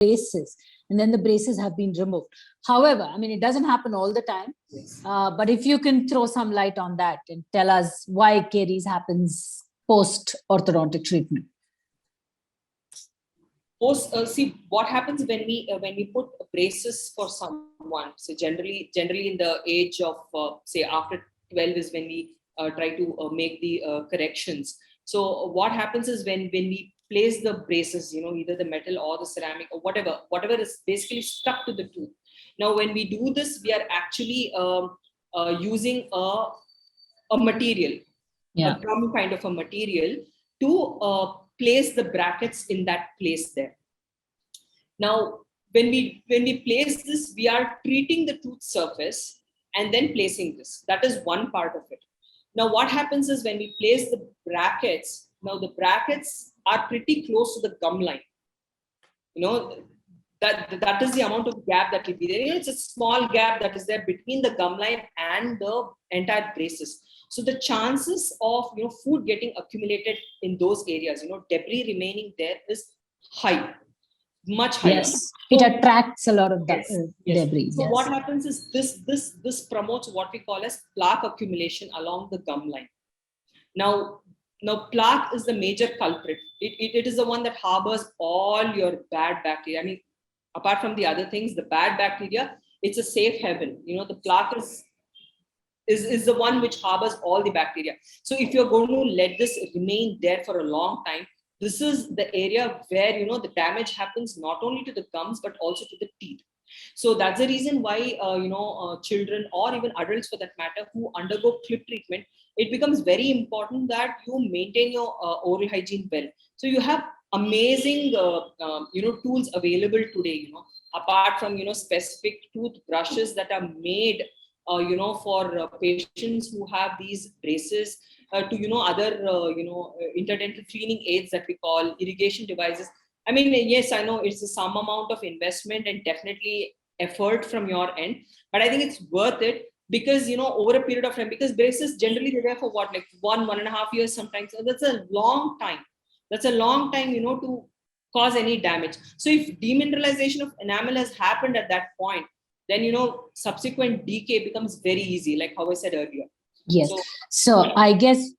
braces, and then the braces have been removed. However, I mean, it doesn't happen all the time. Yes. But if you can throw some light on that and tell us why caries happens post orthodontic treatment. See what happens when we put braces for someone. So generally in the age of say after 12 is when we try to make the corrections. So what happens is when we place the braces, either the metal or the ceramic or whatever is basically stuck to the tooth. Now when we do this, we are actually using a material, a gum kind of a material to place the brackets in that place there. Now, when we place this, we are treating the tooth surface and then placing this. That is one part of it. Now, what happens is when we place the brackets, now the brackets are pretty close to the gum line. That is the amount of gap that will be there. It's a small gap that is there between the gum line and the entire braces. So the chances of food getting accumulated in those areas, debris remaining there is high, much higher. Yes, it attracts a lot of debris. So what happens is this promotes what we call as plaque accumulation along the gum line. Now plaque is the major culprit. It is the one that harbors all your bad bacteria. I mean, apart from the other things, the bad bacteria, it's a safe haven. The plaque is the one which harbors all the bacteria. So if you're going to let this remain there for a long time, this is the area where the damage happens not only to the gums but also to the teeth. So that's the reason why children or even adults for that matter who undergo clip treatment, it becomes very important that you maintain your oral hygiene well. So you have amazing tools available today, apart from specific toothbrushes that are made for patients who have these braces, to other interdental cleaning aids that we call irrigation devices. I mean, yes, I know it's some amount of investment and definitely effort from your end, but I think it's worth it because over a period of time, because braces generally they're there for what, like 1.5 years sometimes. So that's a long time. That's a long time, to cause any damage. So if demineralization of enamel has happened at that point, then subsequent decay becomes very easy, like how I said earlier. Yes. So I guess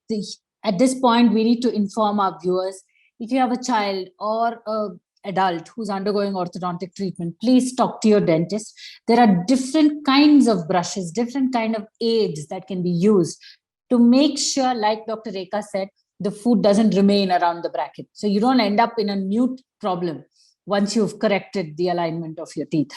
at this point we need to inform our viewers, if you have a child or an adult who's undergoing orthodontic treatment, please talk to your dentist. There are different kinds of brushes, different kind of aids that can be used to make sure, like Dr. Rekha said, the food doesn't remain around the bracket. So you don't end up in a new problem once you've corrected the alignment of your teeth.